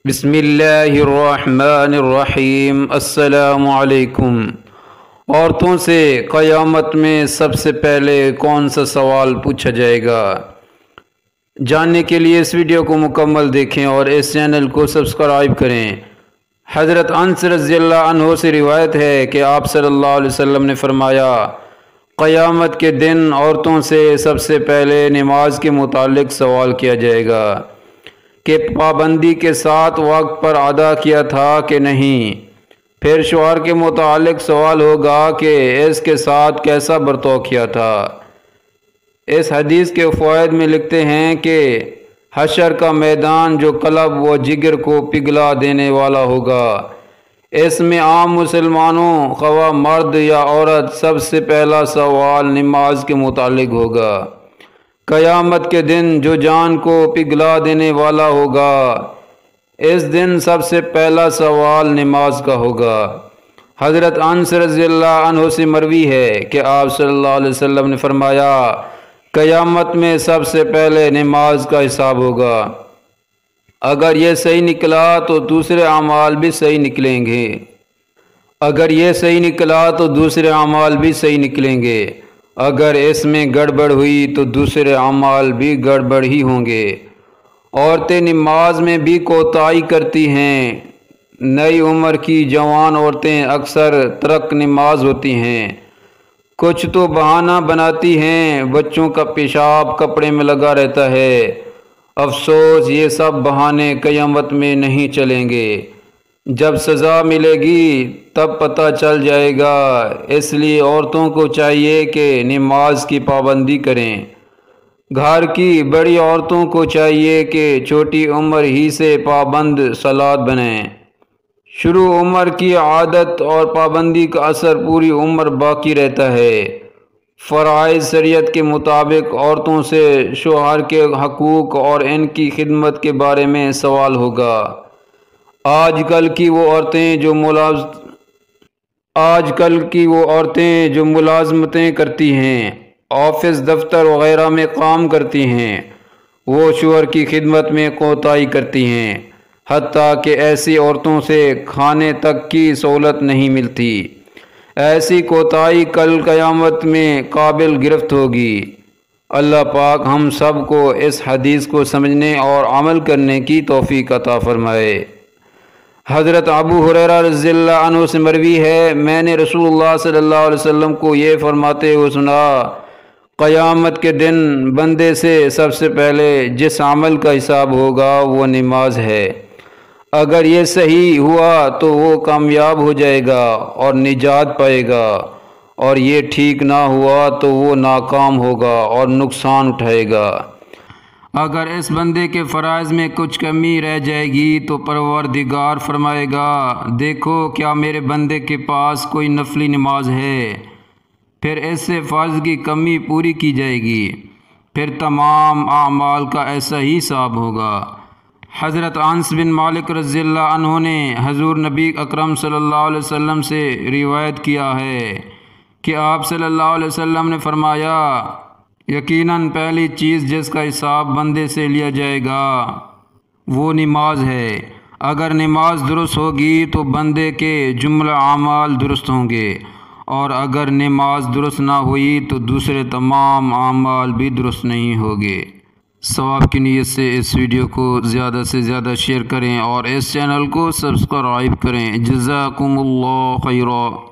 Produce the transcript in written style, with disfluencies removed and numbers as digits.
بسم اللہ الرحمن الرحیم۔ السلام علیکم۔ عورتوں سے قیامت میں سب سے پہلے کون سا سوال پوچھا جائے گا؟ جاننے کے لیے اس ویڈیو کو مکمل دیکھیں اور اس چینل کو سبسکرائب کریں۔ حضرت انس رضی اللہ عنہ سے روایت ہے کہ آپ صلی اللہ علیہ وسلم نے فرمایا، قیامت کے دن عورتوں سے سب سے پہلے نماز کے متعلق سوال کیا جائے گا کہ پابندی کے ساتھ وقت پر ادا کیا تھا کہ نہیں۔ پھر شوہر کے متعلق سوال ہوگا کہ اس کے ساتھ کیسا برتاؤ کیا تھا۔ اس حدیث کے فوائد میں لکھتے ہیں کہ حشر کا میدان جو قلب و جگر کو پگھلا دینے والا ہوگا، اس میں عام مسلمانوں خواہ مرد یا عورت سب سے پہلا سوال نماز کے متعلق ہوگا۔ قیامت کے دن جو جان کو پگھلا دینے والا ہوگا، اس دن سب سے پہلا سوال نماز کا ہوگا۔ حضرت انس رضی اللہ عنہ سے مروی ہے کہ آپ صلی اللہ علیہ وسلم نے فرمایا، قیامت میں سب سے پہلے نماز کا حساب ہوگا۔ اگر یہ صحیح نکلا تو دوسرے اعمال بھی صحیح نکلیں گے۔ اگر اس میں گڑبڑ ہوئی تو دوسرے اعمال بھی گڑبڑ ہی ہوں گے۔ عورتیں نماز میں بھی کوتاہی کرتی ہیں۔ نئی عمر کی جوان عورتیں اکثر ترک نماز ہوتی ہیں۔ کچھ تو بہانہ بناتی ہیں، بچوں کا پیشاب کپڑے میں لگا رہتا ہے۔ افسوس، یہ سب بہانے قیامت میں نہیں چلیں گے۔ جب سزا ملے گی تب پتہ چل جائے گا۔ اس لیے عورتوں کو چاہیے کہ نماز کی پابندی کریں۔ گھر کی بڑی عورتوں کو چاہیے کہ چھوٹی عمر ہی سے پابند صلات بنیں۔ شروع عمر کی عادت اور پابندی کا اثر پوری عمر باقی رہتا ہے۔ فرائض شریعت کے مطابق عورتوں سے شوہر کے حقوق اور ان کی خدمت کے بارے میں سوال ہوگا۔ آج کل کی وہ عورتیں جو ملازمتیں کرتی ہیں، آفس دفتر وغیرہ میں کام کرتی ہیں، وہ شوہر کی خدمت میں کوتاہی کرتی ہیں، حتیٰ کہ ایسی عورتوں سے کھانے تک کی سہولت نہیں ملتی۔ ایسی کوتاہی کل قیامت میں قابل گرفت ہوگی۔ اللہ پاک ہم سب کو اس حدیث کو سمجھنے اور عمل کرنے کی توفیق عطا فرمائے۔ حضرت ابو ہریرہ رضی اللہ عنہ سے مروی ہے، میں نے رسول اللہ صلی اللہ علیہ وسلم کو یہ فرماتے ہوئے سنا، قیامت کے دن بندے سے سب سے پہلے جس عمل کا حساب ہوگا وہ نماز ہے۔ اگر یہ صحیح ہوا تو وہ کامیاب ہو جائے گا اور نجات پائے گا، اور یہ ٹھیک نہ ہوا تو وہ ناکام ہوگا اور نقصان اٹھائے گا۔ اگر اس بندے کے فرائض میں کچھ کمی رہ جائے گی تو پروردگار فرمائے گا، دیکھو کیا میرے بندے کے پاس کوئی نفلی نماز ہے؟ پھر اس سے فرض کی کمی پوری کی جائے گی، پھر تمام اعمال کا ایسا ہی حساب ہوگا۔ حضرت انس بن مالک رضی اللہ عنہ نے حضور نبی اکرم صلی اللہ علیہ وسلم سے روایت کیا ہے کہ آپ صلی اللہ علیہ وسلم نے فرمایا، یقیناً پہلی چیز جس کا حساب بندے سے لیا جائے گا وہ نماز ہے۔ اگر نماز درست ہوگی تو بندے کے جملہ اعمال درست ہوں گے، اور اگر نماز درست نہ ہوئی تو دوسرے تمام اعمال بھی درست نہیں ہوگے۔ ثواب کی نیت سے اس ویڈیو کو زیادہ سے زیادہ شیئر کریں اور اس چینل کو سبسکرائب کریں۔ جزاکم اللہ خیرا۔